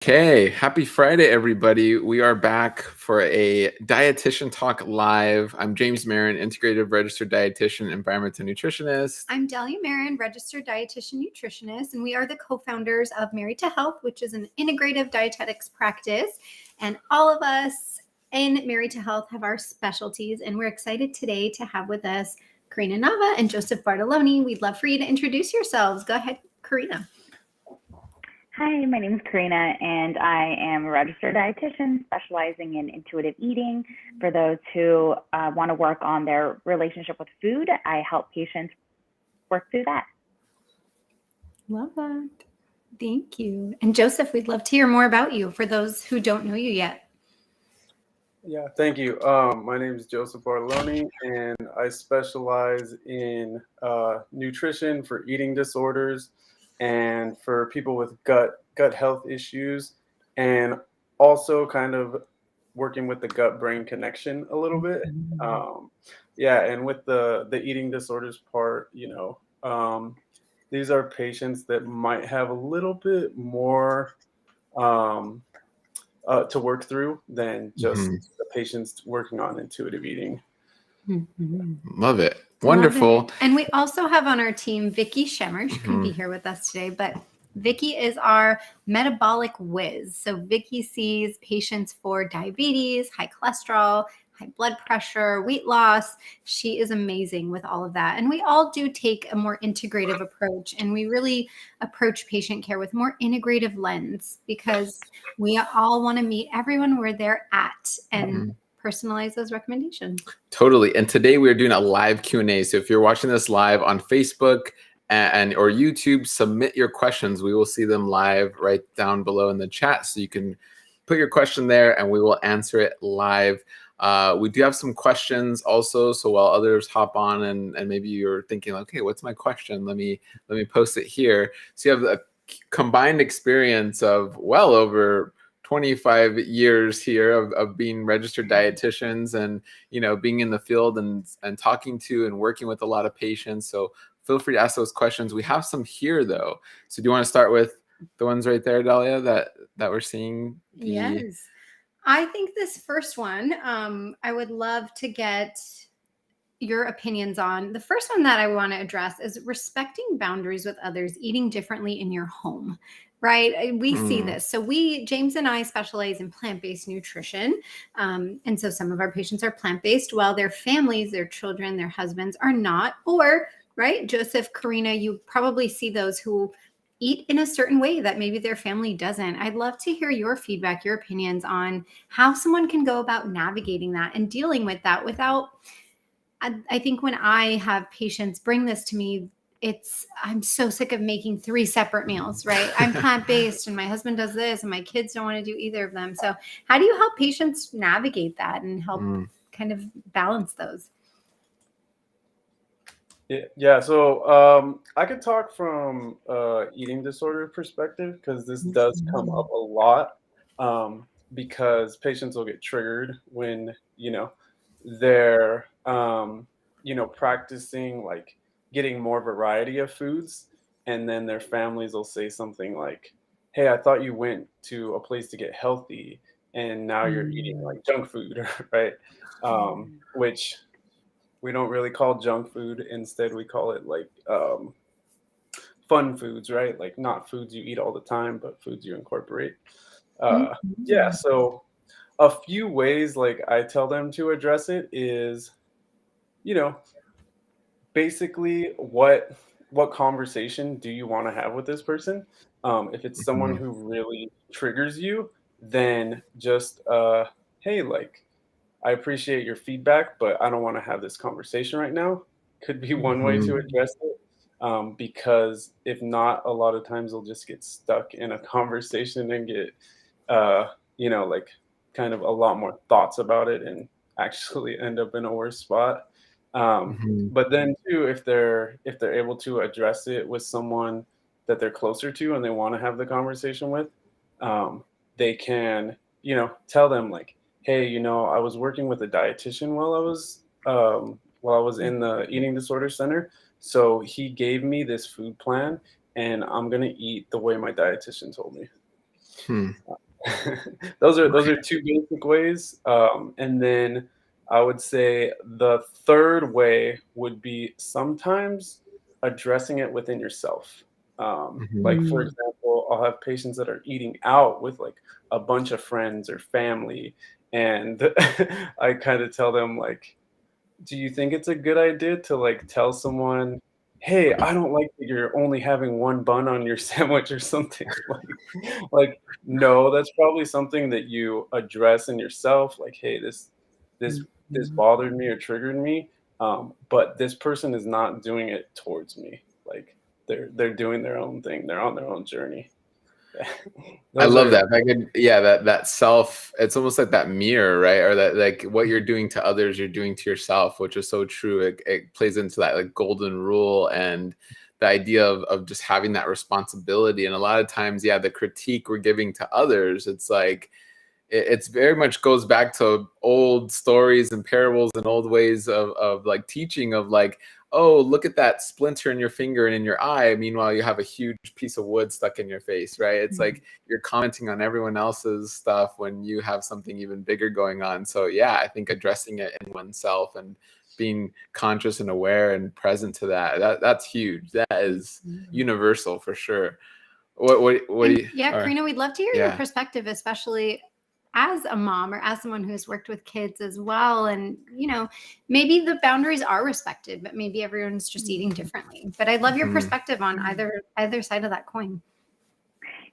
Okay, happy Friday, everybody. We are back for a Dietitian Talk Live. I'm James Marin, Integrative Registered Dietitian, Environmental Nutritionist. I'm Delia Marin, Registered Dietitian Nutritionist, and we are the co-founders of Married to Health, which is an integrative dietetics practice. And all of us in Married to Health have our specialties, and we're excited today to have with us Karina Nava and Joseph Bartoloni. We'd love for you to introduce yourselves. Go ahead, Karina. Hi, my name is Karina, and I am a registered dietitian specializing in intuitive eating. For those who want to work on their relationship with food, I help patients work through that. Love that. Thank you. And Joseph, we'd love to hear more about you for those who don't know you yet. Yeah, thank you. My name is Joseph Barloni, and I specialize in nutrition for eating disorders and for people with gut health issues, and also kind of working with the gut-brain connection a little bit. Yeah, and with the eating disorders part, these are patients that might have a little bit more to work through than just the patients working on intuitive eating. Love it. Wonderful. Love it. And we also have on our team Vicki Shemmer. She couldn't be here with us today, but Vicki is our metabolic whiz. So Vicki sees patients for diabetes, high cholesterol, high blood pressure, weight loss. She is amazing with all of that. And we all do take a more integrative approach, and we really approach patient care with more integrative lens because we all want to meet everyone where they're at and personalize those recommendations. Totally. And today we're doing a live Q&A. So if you're watching this live on Facebook and or YouTube, submit your questions. We will see them live right down below in the chat. So you can put your question there and we will answer it live. We do have some questions also. So while others hop on and maybe you're thinking, okay, what's my question? Let me post it here. So you have a combined experience of well over 25 years here of being registered dietitians and, being in the field and talking to and working with a lot of patients. So feel free to ask those questions. We have some here though. So do you want to start with the ones right there, Dahlia, that we're seeing? Yes. I think this first one, I would love to get your opinions on. The first one that I want to address is respecting boundaries with others, eating differently in your home, right? We see this. So James and I specialize in plant-based nutrition. And so some of our patients are plant-based while their families, their children, their husbands are not. Or, right, Joseph, Karina, you probably see those who eat in a certain way that maybe their family doesn't. I'd love to hear your feedback, your opinions on how someone can go about navigating that and dealing with that without, I think when I have patients bring this to me, I'm so sick of making 3 separate meals, right? I'm plant-based and my husband does this and my kids don't want to do either of them. So how do you help patients navigate that and help kind of balance those? Yeah. So I could talk from eating disorder perspective because this does come up a lot because patients will get triggered when they're practicing like getting more variety of foods, and then their families will say something like, "Hey, I thought you went to a place to get healthy, and now you're eating like junk food," right? Which we don't really call junk food. Instead, we call it like fun foods, right? Like not foods you eat all the time, but foods you incorporate. Yeah. So a few ways like I tell them to address it is, basically what conversation do you want to have with this person? If it's someone who really triggers you, then just hey, like, I appreciate your feedback, but I don't want to have this conversation right now. Could be one way to address it. Because if not, a lot of times they'll just get stuck in a conversation and get, like kind of a lot more thoughts about it and actually end up in a worse spot. But then too, if they're able to address it with someone that they're closer to and they want to have the conversation with, they can, tell them like, hey, I was working with a dietitian while I was in the eating disorder center. So he gave me this food plan and I'm going to eat the way my dietitian told me. Hmm. Those are two basic ways. And then I would say the third way would be sometimes addressing it within yourself. Mhm. Like for example, I'll have patients that are eating out with like a bunch of friends or family, and I kind of tell them like, do you think it's a good idea to like tell someone, "Hey, I don't like that you're only having one bun on your sandwich," or something like no, that's probably something that you address in yourself. Like, "Hey, this this bothered me or triggered me, but this person is not doing it towards me. Like, they're doing their own thing. They're on their own journey." I Those love are that. If I could, yeah, that self, it's almost like that mirror, right? Or that like what you're doing to others, you're doing to yourself, which is so true. It plays into that like golden rule and the idea of just having that responsibility. And a lot of times, yeah, the critique we're giving to others, it's like it's very much goes back to old stories and parables and old ways of like teaching of like, oh, look at that splinter in your finger and in your eye. Meanwhile, you have a huge piece of wood stuck in your face, right? It's like you're commenting on everyone else's stuff when you have something even bigger going on. So yeah, I think addressing it in oneself and being conscious and aware and present to that's huge. That is universal for sure. What do And you, yeah, or Karina, we'd love to hear your yeah. perspective, especially as a mom or as someone who's worked with kids as well. And, maybe the boundaries are respected, but maybe everyone's just eating differently. But I'd love your Mhm. perspective on either side of that coin.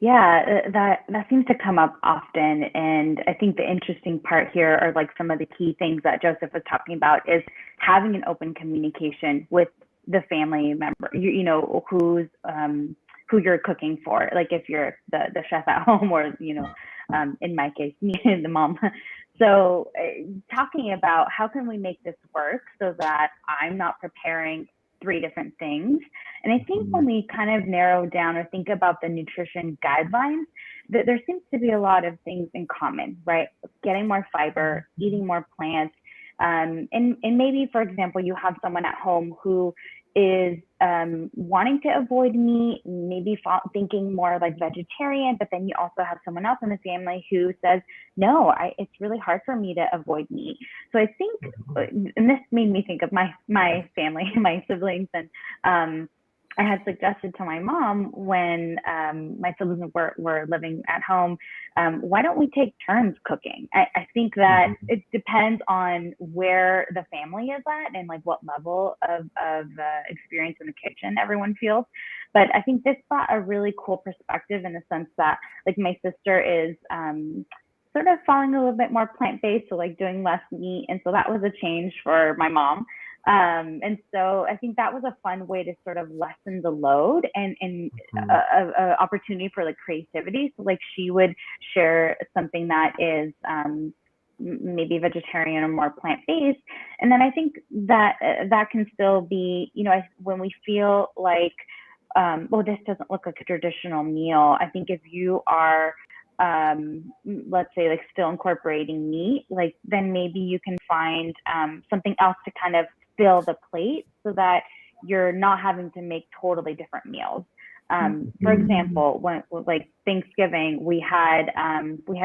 Yeah, that seems to come up often, and I think the interesting part here are like some of the key things that Joseph was talking about is having an open communication with the family member, who's who you're cooking for. Like if you're the chef at home, or in my case, me and the mom. So talking about how can we make this work so that I'm not preparing three different things. And I think when we kind of narrow down or think about the nutrition guidelines, that there seems to be a lot of things in common, right? Getting more fiber, eating more plants, and maybe, for example, you have someone at home who is wanting to avoid meat, maybe thinking more like vegetarian, but then you also have someone else in the family who says, no, it's really hard for me to avoid meat. So I think, and this made me think of my family, my siblings, and I had suggested to my mom when my siblings were living at home, why don't we take turns cooking? I think that it depends on where the family is at and like what level of experience in the kitchen everyone feels. But I think this brought a really cool perspective in the sense that like my sister is sort of falling a little bit more plant-based, so like doing less meat. And so that was a change for my mom. And so I think that was a fun way to sort of lessen the load and a opportunity for like creativity. So like she would share something that is maybe vegetarian or more plant-based. And then I think that that can still be, when we feel like, well, this doesn't look like a traditional meal. I think if you are let's say like still incorporating meat, like then maybe you can find something else to kind of fill the plate so that you're not having to make totally different meals. For example, when like Thanksgiving, we had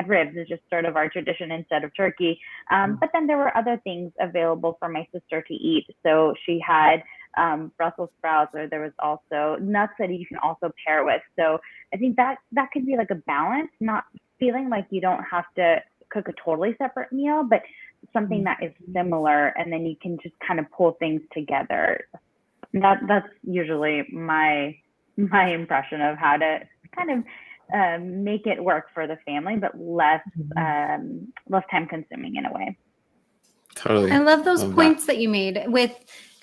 ribs as just sort of our tradition instead of turkey. But then there were other things available for my sister to eat. So she had Brussels sprouts, or there was also nuts that you can also pair with. So I think that could be like a balance, not feeling like you don't have to cook a totally separate meal, but something that is similar, and then you can just kind of pull things together. That's usually my impression of how to kind of make it work for the family, but less time consuming in a way. Totally. I love those points that you made with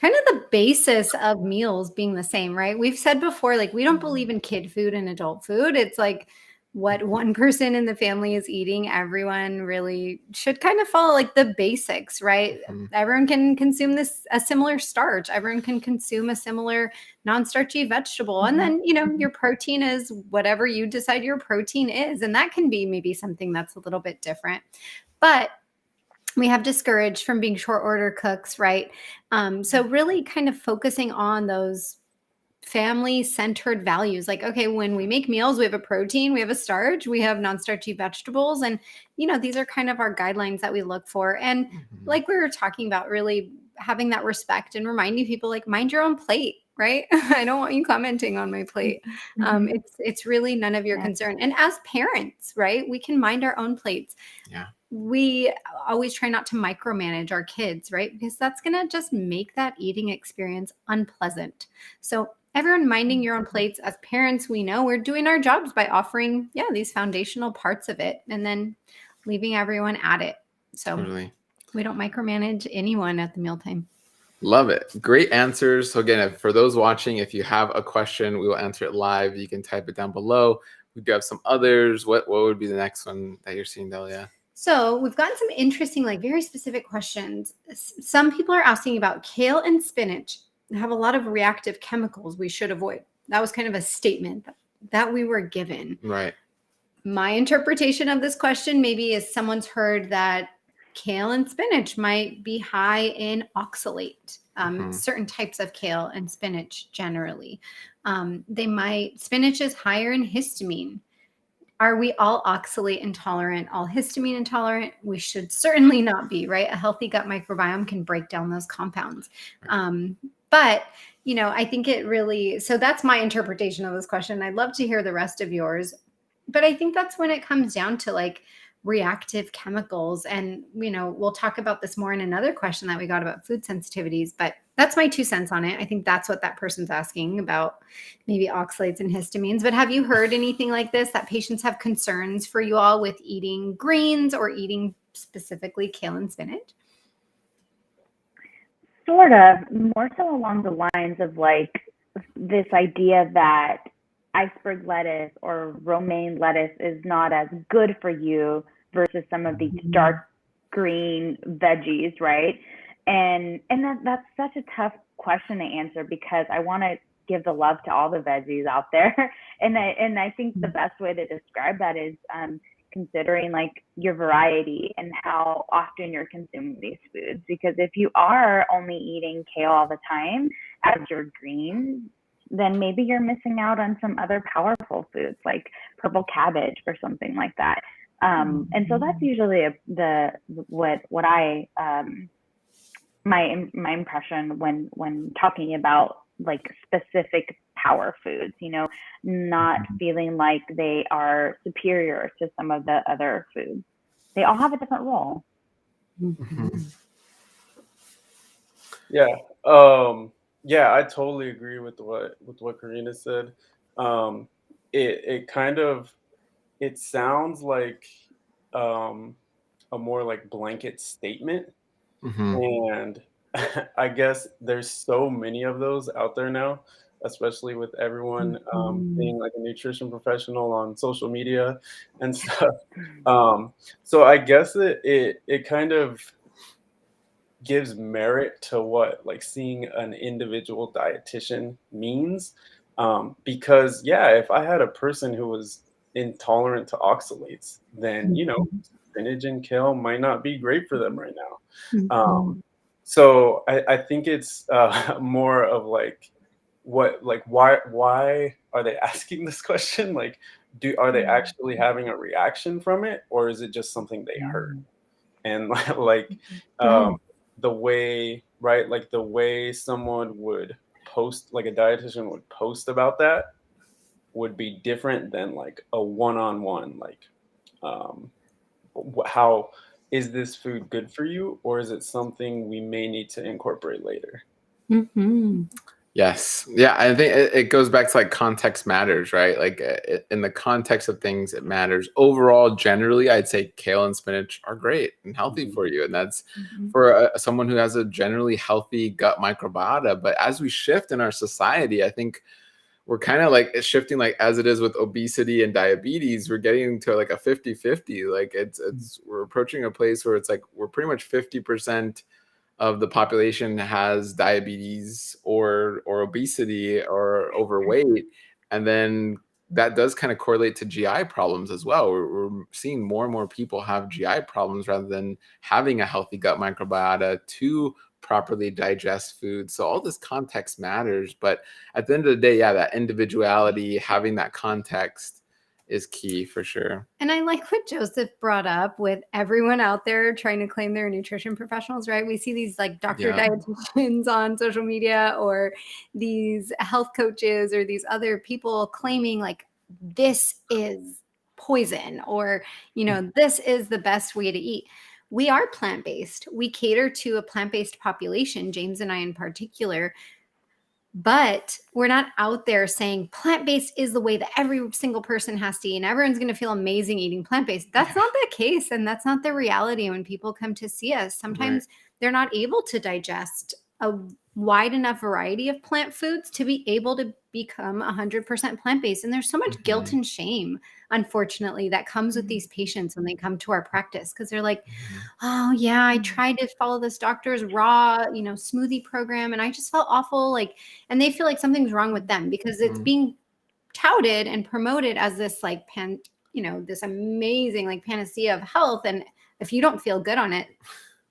kind of the basis of meals being the same, right? We've said before, like, we don't believe in kid food and adult food. It's like what one person in the family is eating, everyone really should kind of follow like the basics, right? Everyone can consume a similar starch. Everyone can consume a similar non-starchy vegetable. And then, your protein is whatever you decide your protein is. And that can be maybe something that's a little bit different. But we have discouraged from being short order cooks, right? So really kind of focusing on those family-centered values. Like, okay, when we make meals, we have a protein, we have a starch, we have non-starchy vegetables. And, these are kind of our guidelines that we look for. And like we were talking about, really having that respect and reminding people, like, mind your own plate, right? I don't want you commenting on my plate. It's really none of your concern. And as parents, right, we can mind our own plates. Yeah. We always try not to micromanage our kids, right? Because that's going to just make that eating experience unpleasant. So everyone minding your own plates. As parents, we know we're doing our jobs by offering, these foundational parts of it and then leaving everyone at it. So Totally. We don't micromanage anyone at the mealtime. Love it. Great answers. So again, for those watching, if you have a question, we will answer it live. You can type it down below. We do have some others. What would be the next one that you're seeing, Delia? So we've gotten some interesting, like very specific questions. Some people are asking about kale and spinach. They have a lot of reactive chemicals we should avoid. That was kind of a statement that we were given. Right. My interpretation of this question maybe is someone's heard that kale and spinach might be high in oxalate, certain types of kale and spinach generally. Spinach is higher in histamine. Are we all oxalate intolerant, all histamine intolerant? We should certainly not be, right? A healthy gut microbiome can break down those compounds. But, I think it really, so that's my interpretation of this question. I'd love to hear the rest of yours. But I think that's when it comes down to like reactive chemicals. And, we'll talk about this more in another question that we got about food sensitivities, but that's my 2 cents on it. I think that's what that person's asking about, maybe oxalates and histamines. But have you heard anything like this, that patients have concerns for you all with eating greens or eating specifically kale and spinach? Sort of, more so along the lines of like this idea that iceberg lettuce or romaine lettuce is not as good for you versus some of these dark green veggies, right? And that's such a tough question to answer, because I want to give the love to all the veggies out there. And I think the best way to describe that is considering like your variety and how often you're consuming these foods. Because if you are only eating kale all the time as your green, then maybe you're missing out on some other powerful foods like purple cabbage or something like that. And so that's usually what I my impression when talking about like specific power foods, not feeling like they are superior to some of the other foods. They all have a different role. Yeah. Yeah, I totally agree with what Karina said. It sounds like a more like blanket statement. And I guess there's so many of those out there now, especially with everyone being like a nutrition professional on social media and stuff. So I guess it kind of gives merit to what like seeing an individual dietitian means. Because if I had a person who was intolerant to oxalates, then spinach and kale might not be great for them right now. So I think it's more of like why are they asking this question? Like, are they actually having a reaction from it, or is it just something they heard? And like the way, right, like the way someone would post, like a dietitian would post about that would be different than like a one-on-one, like how is this food good for you, or is it something we may need to incorporate later? Yes. Yeah. I think it goes back to like context matters, right? Like in the context of things, it matters. Overall, generally, I'd say kale and spinach are great and healthy for you. And that's for someone who has a generally healthy gut microbiota. But as we shift in our society, I think we're kind of like shifting, like as it is with obesity and diabetes, we're getting to like a 50-50. Like we're approaching a place where it's like we're pretty much 50% of the population has diabetes or obesity or overweight. And then that does kind of correlate to GI problems as well. We're seeing more and more people have GI problems rather than having a healthy gut microbiota to properly digest food. So all this context matters. But at the end of the day, yeah, that individuality, having that context is key for sure. And I like what Joseph brought up with everyone out there trying to claim they're nutrition professionals, right? We see these like Dr. Dietitians on social media, or these health coaches, or these other people claiming like this is poison, or, you know, this is the best way to eat. We are plant-based. We cater to a plant-based population, James and I in particular. But we're not out there saying plant-based is the way that every single person has to eat and everyone's going to feel amazing eating plant-based. That's not the case. And that's not the reality when people come to see us. Sometimes they're not able to digest a wide enough variety of plant foods to be able to become 100% plant-based. And there's so much guilt and shame, unfortunately, that comes with these patients when they come to our practice, because they're like, oh yeah, I tried to follow this doctor's raw, you know, smoothie program and I just felt awful. Like, and they feel like something's wrong with them because it's being touted and promoted as this like this amazing like panacea of health. And if you don't feel good on it,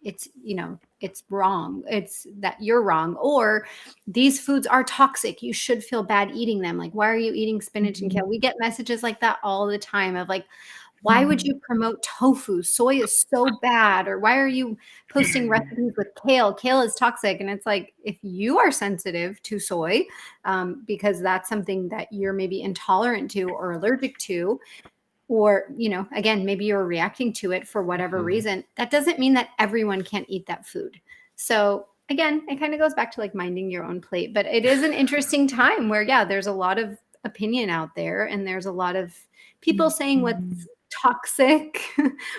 it's, you know, it's wrong. It's that you're wrong. Or these foods are toxic. You should feel bad eating them. Like, why are you eating spinach and kale? We get messages like that all the time of like, why would you promote tofu? Soy is so bad. Or why are you posting recipes with kale? Kale is toxic. And it's like, if you are sensitive to soy, because that's something that you're maybe intolerant to or allergic to, or, you know, again, maybe you're reacting to it for whatever reason, that doesn't mean that everyone can't eat that food. So again, it kind of goes back to like minding your own plate, but it is an interesting time where, yeah, there's a lot of opinion out there and there's a lot of people saying what's toxic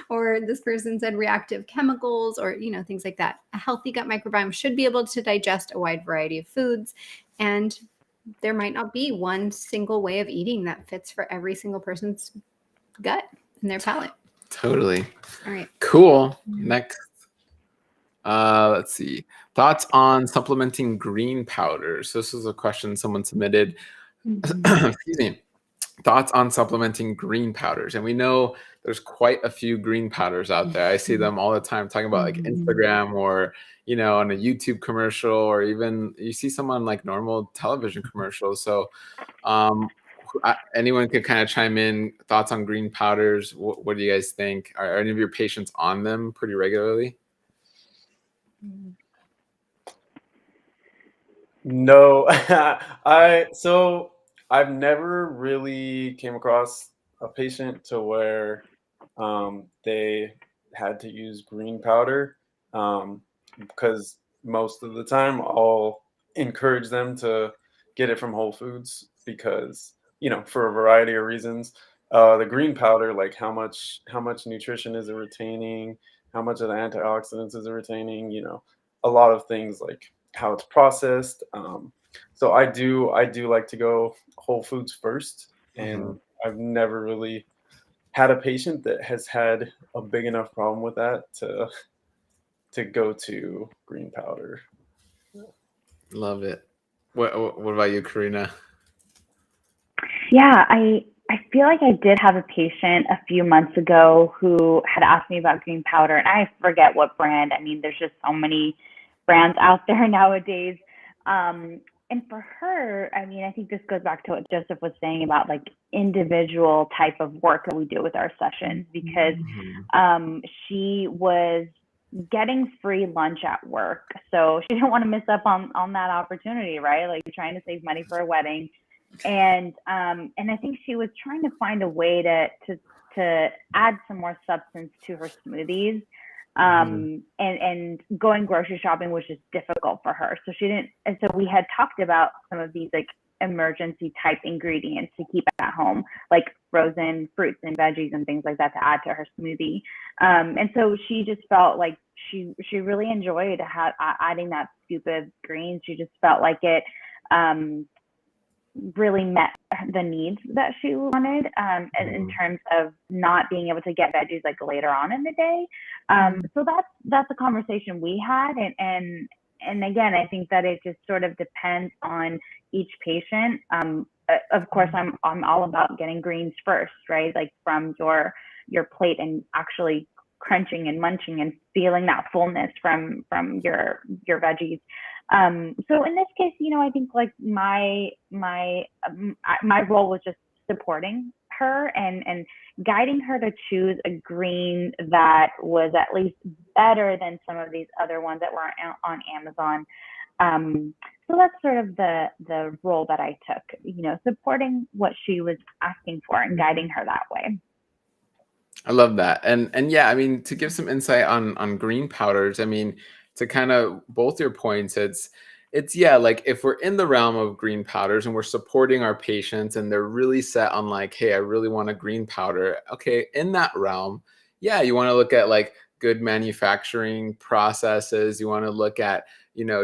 or this person said reactive chemicals, or, you know, things like that. A healthy gut microbiome should be able to digest a wide variety of foods, and there might not be one single way of eating that fits for every single person's gut and their palate. Totally. All right. Cool. Next. Let's see. Thoughts on supplementing green powder. So this is a question someone submitted. Excuse me. Thoughts on supplementing green powders. And we know there's quite a few green powders out there. I see them all the time talking about like Instagram, or, you know, on a YouTube commercial, or even you see some on like normal television commercials. So anyone can kind of chime in. Thoughts on green powders. What do you guys think? Are any of your patients on them pretty regularly? No. I've never really came across a patient to where they had to use green powder, because most of the time I'll encourage them to get it from Whole Foods, because, you know, for a variety of reasons. The green powder, like how much nutrition is it retaining, how much of the antioxidants is it retaining, you know, a lot of things, like how it's processed. So I do like to go Whole Foods first, and I've never really had a patient that has had a big enough problem with that to go to green powder. Love it. What about you, Karina? Yeah, I feel like I did have a patient a few months ago who had asked me about green powder, and I forget what brand. I mean, there's just so many brands out there nowadays. And for her, I mean, I think this goes back to what Joseph was saying about like individual type of work that we do with our sessions, because she was getting free lunch at work. So she didn't want to miss up on that opportunity, right? Like trying to save money for a wedding. And I think she was trying to find a way to add some more substance to her smoothies. And going grocery shopping was just difficult for her. So so we had talked about some of these like emergency type ingredients to keep at home, like frozen fruits and veggies and things like that to add to her smoothie. And so she just felt like she really enjoyed adding that scoop of greens. She just felt like it really met the needs that she wanted, in terms of not being able to get veggies like later on in the day. So that's a conversation we had, and again, I think that it just sort of depends on each patient. Of course, I'm all about getting greens first, right? Like from your plate, and actually crunching and munching and feeling that fullness from your veggies. So in this case, I think like my role was just supporting her and guiding her to choose a green that was at least better than some of these other ones that were on Amazon. So that's sort of the role that I took, supporting what she was asking for and guiding her that way. I love that. And yeah, I mean, to give some insight on green powders, I mean, to kind of both your points, it's yeah, like if we're in the realm of green powders and we're supporting our patients and they're really set on like, hey, I really want a green powder. Okay, in that realm, yeah, you want to look at like good manufacturing processes. You want to look at,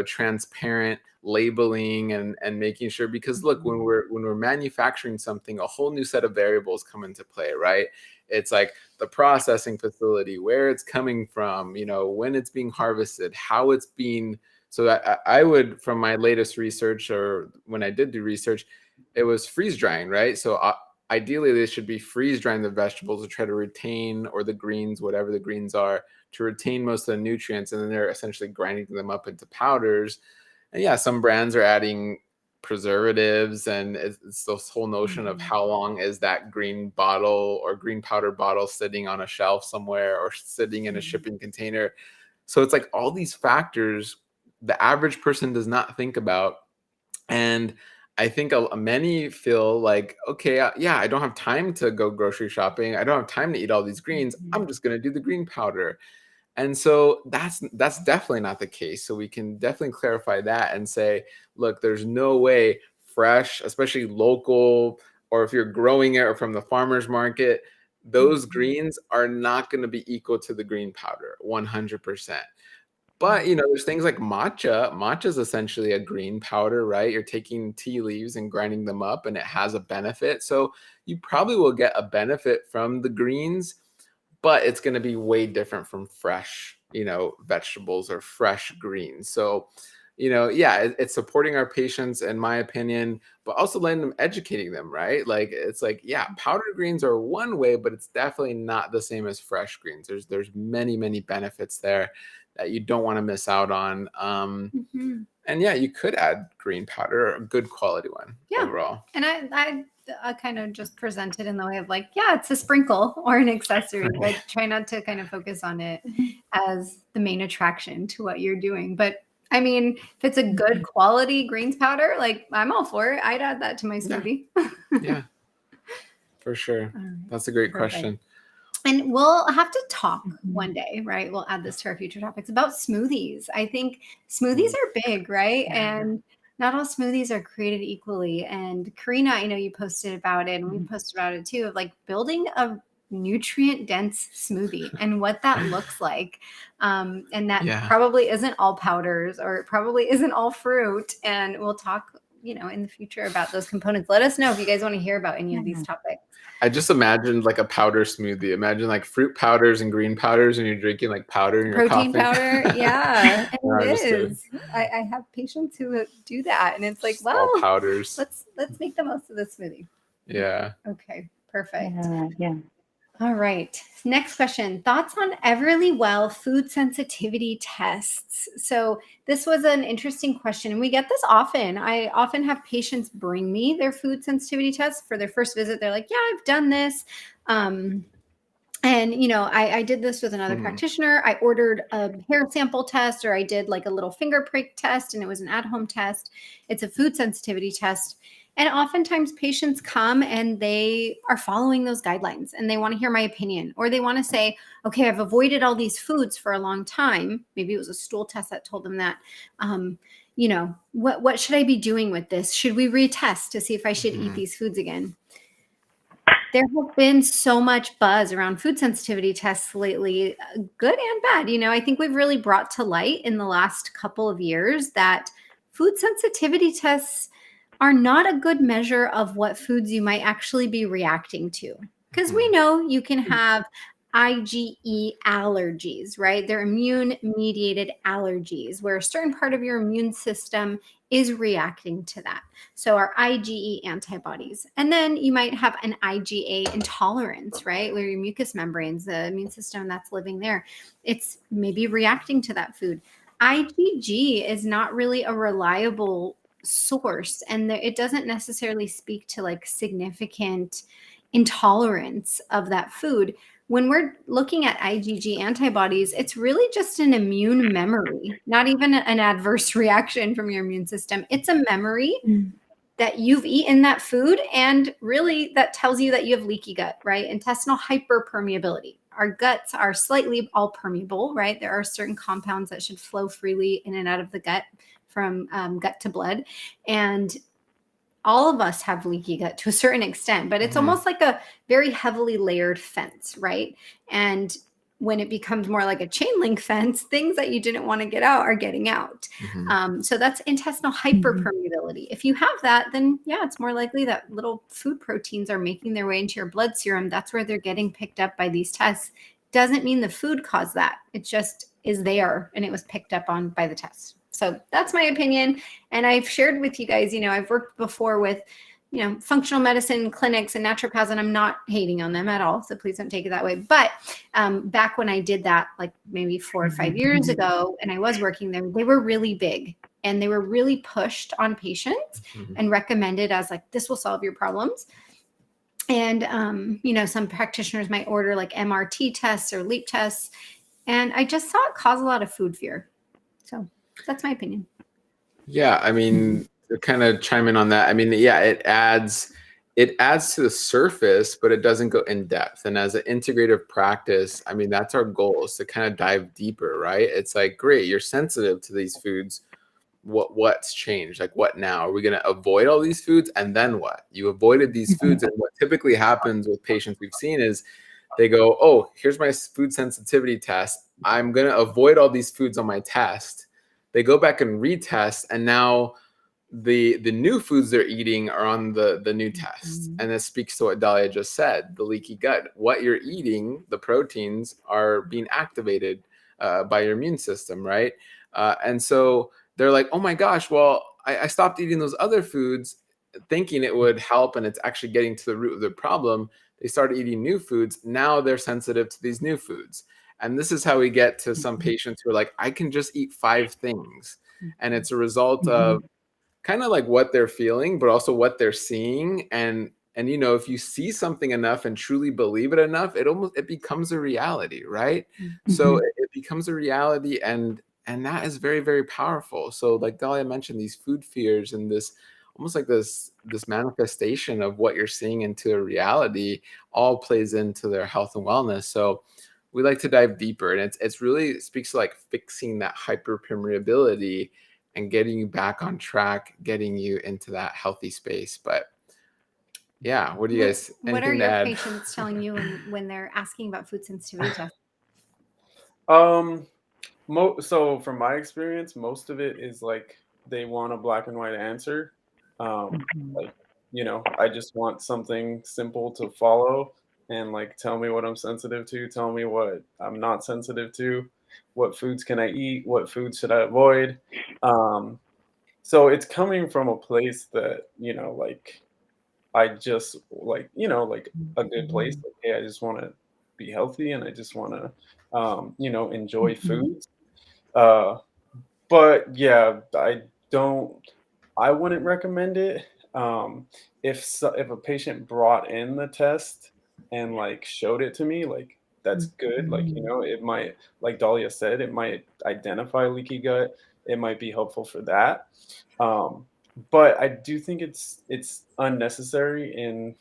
transparent labeling and making sure, because look, when we're manufacturing something, a whole new set of variables come into play, right? It's like the processing facility, where it's coming from, when it's being harvested, how it's being. So that I would, from my latest research, or when I did do research, it was freeze drying, right? So ideally, they should be freeze drying the vegetables to try to retain, or the greens, whatever the greens are, to retain most of the nutrients, and then they're essentially grinding them up into powders. And yeah, some brands are adding preservatives, and it's this whole notion of how long is that green bottle or green powder bottle sitting on a shelf somewhere or sitting in a shipping container. So it's like all these factors the average person does not think about. And I think many feel like, okay, yeah, I don't have time to go grocery shopping. I don't have time to eat all these greens. I'm just going to do the green powder. And so that's definitely not the case. So we can definitely clarify that and say, look, there's no way fresh, especially local, or if you're growing it or from the farmer's market, those greens are not going to be equal to the green powder 100%. But, there's things like matcha. Matcha is essentially a green powder, right? You're taking tea leaves and grinding them up, and it has a benefit. So you probably will get a benefit from the greens, but it's going to be way different from fresh, vegetables or fresh greens. So, yeah, it's supporting our patients, in my opinion, but also letting them, educating them, right? Like, it's like, yeah, powdered greens are one way, but it's definitely not the same as fresh greens. There's many, many benefits there that you don't want to miss out on. And yeah, you could add green powder, a good quality one overall. And I kind of just present it in the way of like, yeah, it's a sprinkle or an accessory. Like, try not to kind of focus on it as the main attraction to what you're doing. But I mean, if it's a good quality greens powder, like, I'm all for it. I'd add that to my smoothie. Yeah, for sure. That's a great question. And we'll have to talk one day, right? We'll add this to our future topics about smoothies. I think smoothies are big, right? And not all smoothies are created equally. And Karina, I know you posted about it, and we posted about it too, of like building a nutrient dense smoothie and what that looks like. And that probably isn't all powders, or it probably isn't all fruit. And we'll talk, in the future about those components. Let us know if you guys want to hear about any of these topics. I just imagined like a powder smoothie. Imagine like fruit powders and green powders, and you're drinking like powder in your protein coffee. powder. Yeah, and it is. I have patients who do that, and it's like, well, all powders. Let's make the most of this smoothie. Yeah. Okay. Perfect. Yeah. All right. Next question. Thoughts on Everlywell food sensitivity tests? So this was an interesting question, and we get this often. I often have patients bring me their food sensitivity tests for their first visit. They're like, yeah, I've done this. And, I did this with another practitioner. I ordered a hair sample test, or I did like a little finger prick test, and it was an at-home test. It's a food sensitivity test. And oftentimes patients come and they are following those guidelines, and they want to hear my opinion, or they want to say, okay, I've avoided all these foods for a long time. Maybe it was a stool test that told them that. What should I be doing with this? Should we retest to see if I should eat these foods again? There has been so much buzz around food sensitivity tests lately, good and bad. I think we've really brought to light in the last couple of years that food sensitivity tests are not a good measure of what foods you might actually be reacting to. Because we know you can have IgE allergies, right? They're immune-mediated allergies, where a certain part of your immune system is reacting to that. So our IgE antibodies. And then you might have an IgA intolerance, right? Where your mucous membranes, the immune system that's living there, it's maybe reacting to that food. IgG is not really a reliable source, and it doesn't necessarily speak to like significant intolerance of that food. When we're looking at IgG antibodies, it's really just an immune memory, not even an adverse reaction from your immune system. It's a memory that you've eaten that food, and really that tells you that you have leaky gut, right? Intestinal hyperpermeability. Our guts are slightly all permeable, right? There are certain compounds that should flow freely in and out of the gut from gut to blood. And all of us have leaky gut to a certain extent, but it's almost like a very heavily layered fence, right? And when it becomes more like a chain link fence, things that you didn't want to get out are getting out. So that's intestinal hyperpermeability. If you have that, then yeah, it's more likely that little food proteins are making their way into your blood serum. That's where they're getting picked up by these tests. Doesn't mean the food caused that. It just is there, and it was picked up on by the test. So that's my opinion. And I've shared with you guys, I've worked before with, functional medicine clinics and naturopaths, and I'm not hating on them at all. So please don't take it that way. But back when I did that, like maybe 4 or 5 years ago, and I was working there, they were really big and they were really pushed on patients and recommended as like, this will solve your problems. And, some practitioners might order like MRT tests or LEAP tests. And I just saw it cause a lot of food fear. So that's my opinion. Yeah, I mean, to kind of chime in on that, I mean, yeah, it adds to the surface, but it doesn't go in depth. And as an integrative practice, I mean, that's our goal, is to kind of dive deeper, right? It's like, great, you're sensitive to these foods. What's changed? Like, what now? Are we going to avoid all these foods? And then what? You avoided these foods. And what typically happens with patients we've seen is they go, oh, here's my food sensitivity test. I'm going to avoid all these foods on my test. They go back and retest, and now the new foods they're eating are on the new test. And this speaks to what Dahlia just said, the leaky gut. What you're eating, the proteins, are being activated by your immune system, right? And so they're like, oh my gosh, well, I stopped eating those other foods thinking it would help, and it's actually getting to the root of the problem. They started eating new foods. Now they're sensitive to these new foods. And this is how we get to some patients who are like, I can just eat 5 things. And it's a result of kind of like what they're feeling, but also what they're seeing. And if you see something enough and truly believe it enough, it becomes a reality, right? So it becomes a reality, and that is very, very powerful. So like Dahlia mentioned, these food fears and this almost like this manifestation of what you're seeing into a reality all plays into their health and wellness. So we like to dive deeper, and it's really speaks to like fixing that hyperpermeability and getting you back on track, getting you into that healthy space. But yeah, what do you guys? What are your patients telling you when they're asking about food sensitivity tests? So from my experience, most of it is like they want a black and white answer. Like, I just want something simple to follow, and like, tell me what I'm sensitive to, tell me what I'm not sensitive to, what foods can I eat, what foods should I avoid. So it's coming from a place that, like, I just like, like a good place. Like, hey, I just want to be healthy, and I just want to, enjoy foods. But yeah, I wouldn't recommend it. If a patient brought in the test and like showed it to me, like, that's good. Like, it might, like Dahlia said, it might identify leaky gut. It might be helpful for that. But I do think it's unnecessary in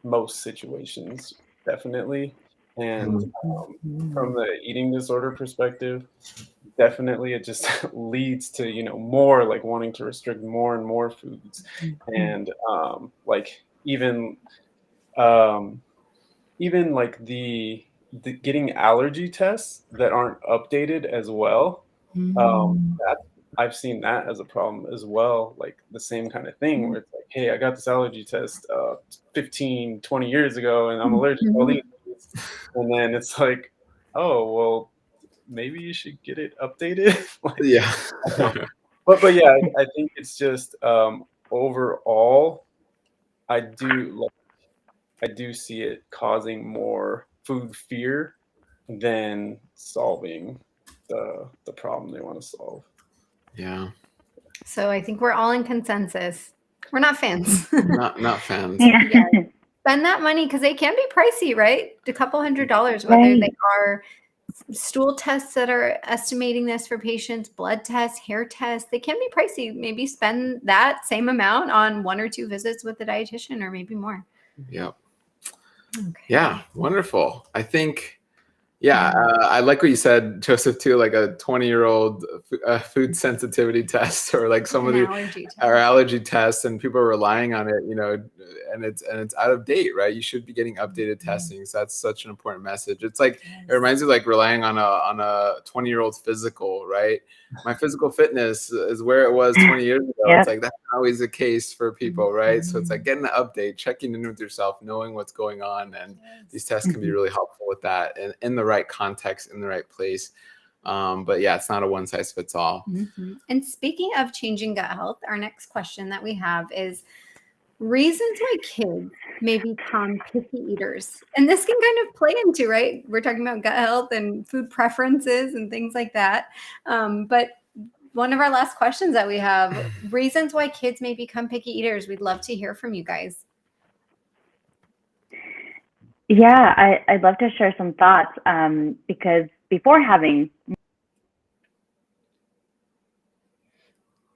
most situations, definitely. And from the eating disorder perspective, definitely it just leads to, more like wanting to restrict more and more foods. And like even like the getting allergy tests that aren't updated as well. I've seen that as a problem as well, like the same kind of thing where it's like, hey, I got this allergy test 15, 20 years ago, and I'm allergic to all these things. And then it's like, oh, well, maybe you should get it updated. Like, Yeah. But yeah, I think it's just overall, I do see it causing more food fear than solving the problem they want to solve. Yeah. So I think we're all in consensus. We're not fans. Not fans. Yeah. Spend that money because they can be pricey, right? A couple $100s, whether Right. they are stool tests that are estimating this for patients, blood tests, hair tests. They can be pricey. Maybe spend that same amount on 1 or 2 visits with a dietitian, or maybe more. Yep. Okay. Yeah. Wonderful. I think, I like what you said, Joseph, too, like a 20-year-old food sensitivity test, or like some of the allergy tests, and people are relying on it, and it's out of date, right? You should be getting updated testing. So that's such an important message. It's like, it reminds me of like relying on a 20-year-old's physical, right? My physical fitness is where it was 20 years ago. Yeah. It's like that's not always the case for people, right? So it's like getting an update, checking in with yourself, knowing what's going on, and these tests can be really helpful with that, and in the right context, in the right place. But yeah, it's not a one size fits all. And speaking of changing gut health, our next question that we have is reasons why kids may become picky eaters. And this can kind of play into, right? We're talking about gut health and food preferences and things like that. But one of our last questions that we have, reasons why kids may become picky eaters. We'd love to hear from you guys. Yeah, I'd love to share some thoughts because before having,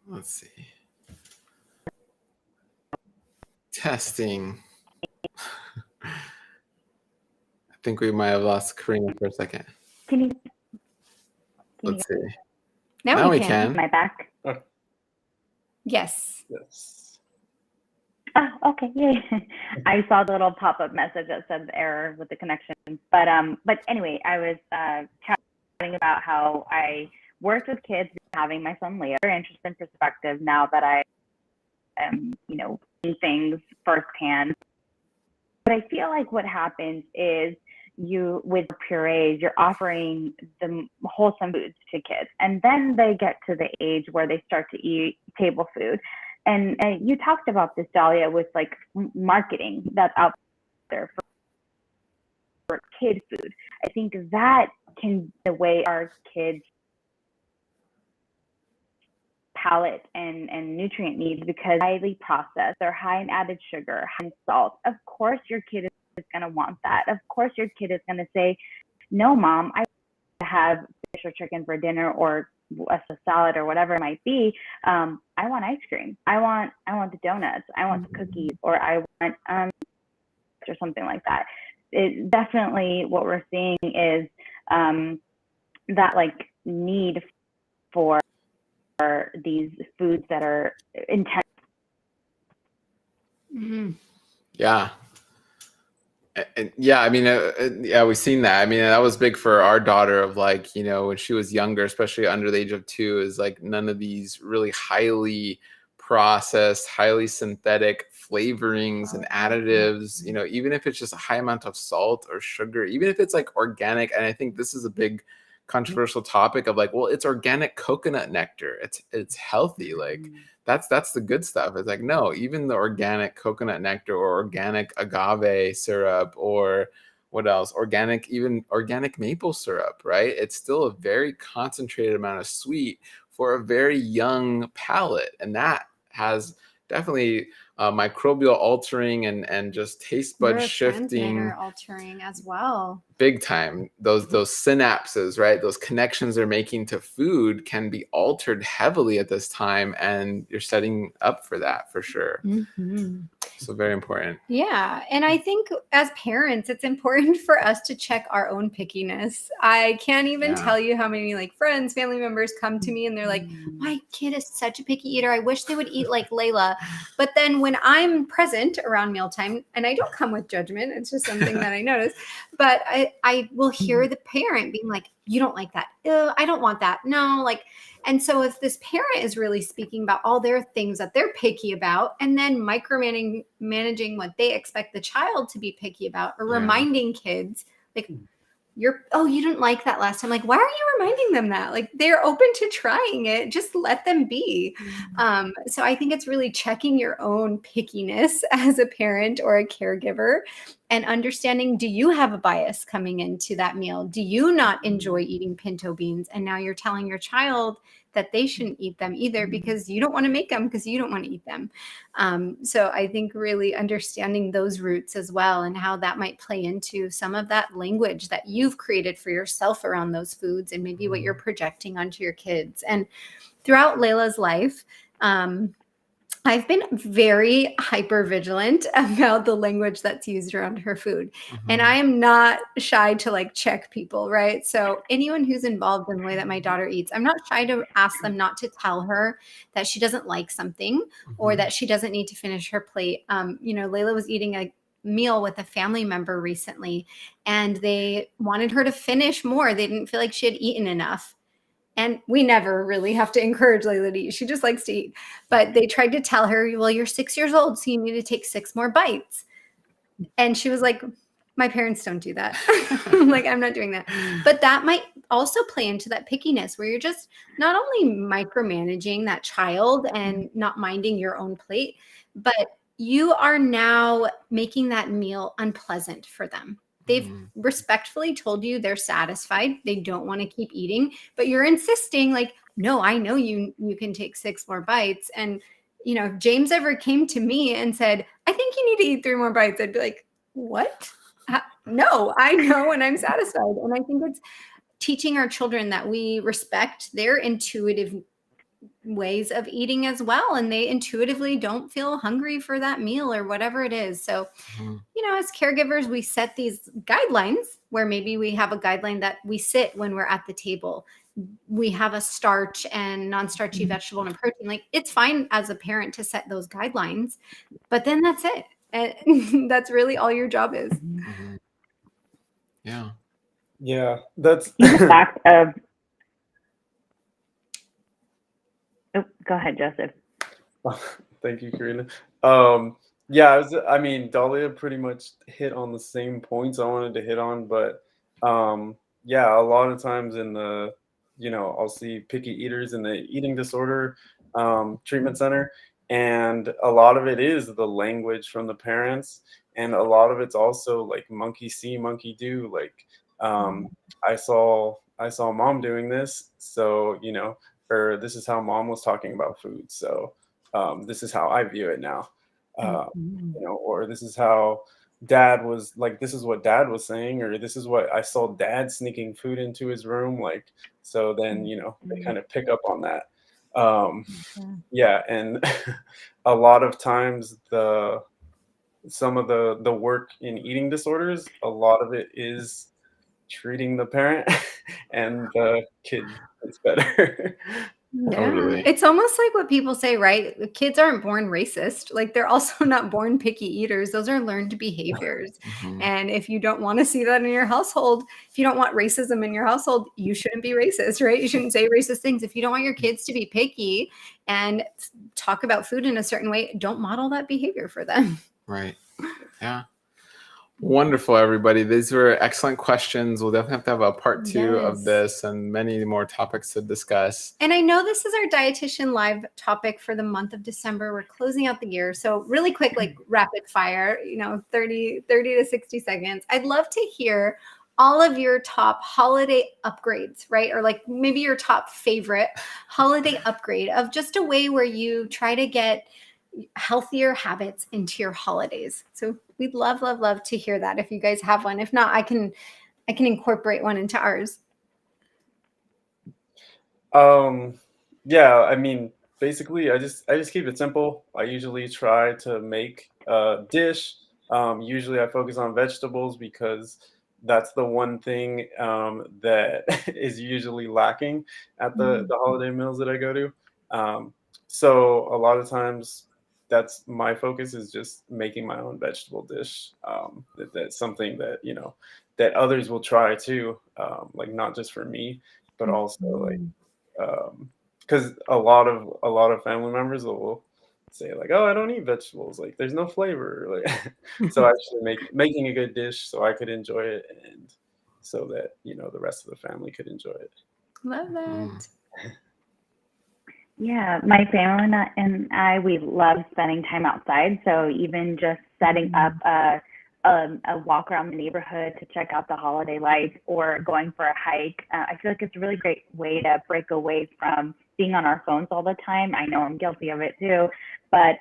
let's see, testing. I think we might have lost Karina for a second. can Let's see. Now we can. Am I back? Yes. Oh, okay. Yay. I saw the little pop-up message that said error with the connection. But anyway, I was chatting about how I worked with kids, having my son Leo. Very interesting perspective now that I am, seeing things firsthand. But I feel like what happens is with purees, you're offering them wholesome foods to kids. And then they get to the age where they start to eat table food. And you talked about this, Dahlia, with like marketing that's out there for kid food. I think that can be the way our kids' palate and nutrient needs, because highly processed, they're high in added sugar, high in salt. Of course, your kid is going to want that. Of course, your kid is going to say, "No, Mom, I have fish or chicken for dinner, or a salad, or whatever it might be. I want ice cream. I want the donuts. I want the cookies, or I want or something like that." It definitely, what we're seeing is that like need for these foods that are intense. Yeah. And yeah, I mean, we've seen that. I mean, that was big for our daughter, of like, when she was younger, especially under the age of 2, is like none of these really highly processed, highly synthetic flavorings and additives, even if it's just a high amount of salt or sugar, even if it's like organic. And I think this is a big controversial topic of like, well, it's organic coconut nectar. It's healthy. Like that's the good stuff. It's like, no, even the organic coconut nectar or organic agave syrup, or what else? Even organic maple syrup, right? It's still a very concentrated amount of sweet for a very young palate. And that has definitely microbial altering and just taste bud shifting, altering as well. Big time. Those synapses, right? Those connections they're making to food can be altered heavily at this time, and you're setting up for that for sure. So very important. Yeah. And I think as parents, it's important for us to check our own pickiness. I can't even tell you how many like friends, family members come to me and they're like, "My kid is such a picky eater. I wish they would eat like Layla." But then when I'm present around mealtime, and I don't come with judgment, it's just something that I notice, but I will hear the parent being like, "You don't like that. Ew, I don't want that. No." And so if this parent is really speaking about all their things that they're picky about, and then micromanaging what they expect the child to be picky about, or reminding kids, like, you didn't like that last time. Like, why are you reminding them that? Like, they're open to trying it. Just let them be. So I think it's really checking your own pickiness as a parent or a caregiver and understanding, do you have a bias coming into that meal? Do you not enjoy eating pinto beans? And now you're telling your child that they shouldn't eat them either because you don't want to make them because you don't want to eat them. So I think really understanding those roots as well and how that might play into some of that language that you've created for yourself around those foods and maybe what you're projecting onto your kids. And throughout Layla's life, I've been very hyper vigilant about the language that's used around her food. And I am not shy to like check people, right? So anyone who's involved in the way that my daughter eats, I'm not shy to ask them not to tell her that she doesn't like something or that she doesn't need to finish her plate. Layla was eating a meal with a family member recently and they wanted her to finish more. They didn't feel like she had eaten enough. And we never really have to encourage Layla to eat. She just likes to eat. But they tried to tell her, well, you're 6 years old, so you need to take 6 more bites. And she was like, my parents don't do that. Like, I'm not doing that. But that might also play into that pickiness where you're just not only micromanaging that child and not minding your own plate, but you are now making that meal unpleasant for them. They've respectfully told you they're satisfied. They don't want to keep eating, but you're insisting like, no, I know you can take 6 more bites. And, if James ever came to me and said, I think you need to eat 3 more bites, I'd be like, what? No, I know when I'm satisfied. And I think it's teaching our children that we respect their intuitive ways of eating as well. And they intuitively don't feel hungry for that meal or whatever it is. So, as caregivers, we set these guidelines where maybe we have a guideline that we sit when we're at the table. We have a starch and non-starchy vegetable and a protein. Like, it's fine as a parent to set those guidelines, but then that's it. And that's really all your job is. Yeah. Yeah, that's The fact of go ahead, Joseph. Thank you, Karina. Dahlia pretty much hit on the same points I wanted to hit on, but a lot of times in the, I'll see picky eaters in the eating disorder treatment center, and a lot of it is the language from the parents, and a lot of it's also like monkey see, monkey do. Like, I saw mom doing this, so or this is how mom was talking about food, so this is how I view it now. Or this is how dad was, like, this is what dad was saying, or this is what I saw dad sneaking food into his room. Like, so then, they kind of pick up on that. And a lot of times some of the work in eating disorders, a lot of it is treating the parent and the kid is better. Totally. It's almost like what people say, right? The kids aren't born racist. Like, they're also not born picky eaters. Those are learned behaviors. And if you don't want to see that in your household, if you don't want racism in your household, you shouldn't be racist, right? You shouldn't say racist things. If you don't want your kids to be picky and talk about food in a certain way, don't model that behavior for them. Right. Yeah. Wonderful, everybody. These were excellent questions. We'll definitely have to have a part 2 of this and many more topics to discuss. And I know this is our Dietitian Live topic for the month of December. We're closing out the year. So really quick, like rapid fire, 30 to 60 seconds. I'd love to hear all of your top holiday upgrades, right? Or like maybe your top favorite holiday upgrade of just a way where you try to get healthier habits into your holidays. So we'd love to hear that if you guys have one. If not, I can incorporate one into ours. Basically I just keep it simple. I usually try to make a dish. Usually I focus on vegetables because that's the one thing that is usually lacking at the holiday meals that I go to. So a lot of times that's my focus, is just making my own vegetable dish. That's something that, that others will try too. Like, not just for me, but also like, because a lot of family members will say like, oh, I don't eat vegetables, like there's no flavor. Like, so actually making a good dish so I could enjoy it and so that, the rest of the family could enjoy it. Love that. Yeah, my family and I, we love spending time outside. So even just setting up a walk around the neighborhood to check out the holiday lights or going for a hike, I feel like it's a really great way to break away from being on our phones all the time. I know I'm guilty of it too, but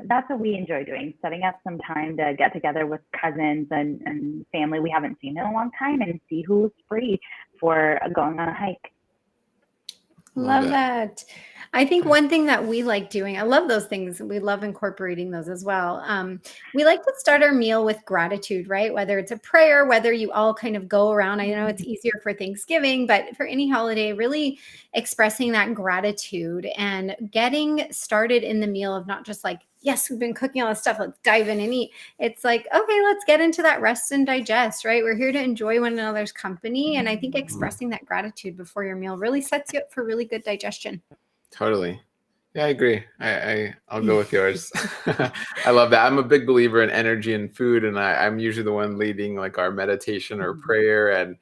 that's what we enjoy doing, setting up some time to get together with cousins and family we haven't seen in a long time and see who's free for going on a hike. Love that. I think one thing that we like doing, I love those things. We love incorporating those as well. We like to start our meal with gratitude, right? Whether it's a prayer, whether you all kind of go around. I know it's easier for Thanksgiving, but for any holiday, really expressing that gratitude and getting started in the meal of not just like, yes, we've been cooking all this stuff, let's dive in and eat. It's like, okay, let's get into that rest and digest, right? We're here to enjoy one another's company. And I think expressing that gratitude before your meal really sets you up for really good digestion. Totally. Yeah, I agree. I'll go with yours. I love that. I'm a big believer in energy and food, and I'm usually the one leading like our meditation or prayer, and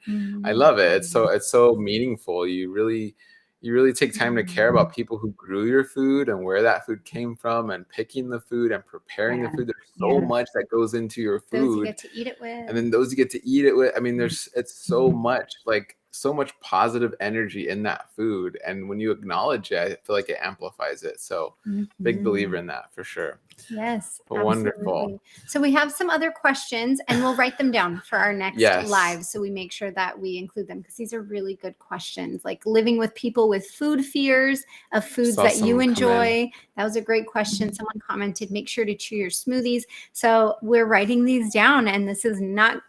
I love it. It's so meaningful. You really take time to care about people who grew your food and where that food came from and picking the food and preparing the food. There's so much that goes into your food. Those you get to eat it with. And then those you get to eat it with. I mean, it's so much, like so much positive energy in that food. And when you acknowledge it, I feel like it amplifies it. So big believer in that for sure. Yes. But wonderful. So we have some other questions and we'll write them down for our next live. So we make sure that we include them because these are really good questions. Like living with people with food fears of foods that you enjoy. That was a great question. Someone commented, make sure to chew your smoothies. So we're writing these down and this is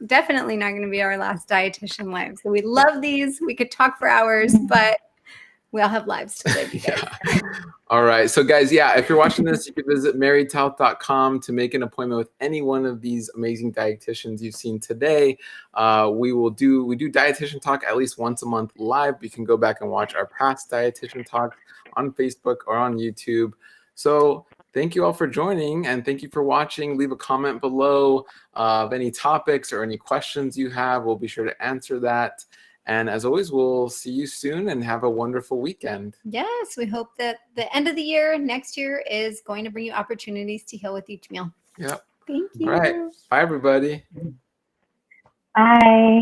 definitely not going to be our last dietitian live. So we love these. We could talk for hours, but we all have lives to live, you guys. All right. So guys, if you're watching this, you can visit marytouth.com to make an appointment with any one of these amazing dietitians you've seen today. We do dietitian talk at least once a month live. You can go back and watch our past dietitian talks on Facebook or on YouTube. So thank you all for joining and thank you for watching. Leave a comment below of any topics or any questions you have. We'll be sure to answer that. And as always, we'll see you soon and have a wonderful weekend. Yes, we hope that the end of the year, next year, is going to bring you opportunities to heal with each meal. Yep. Thank you. All right. Bye, everybody. Bye.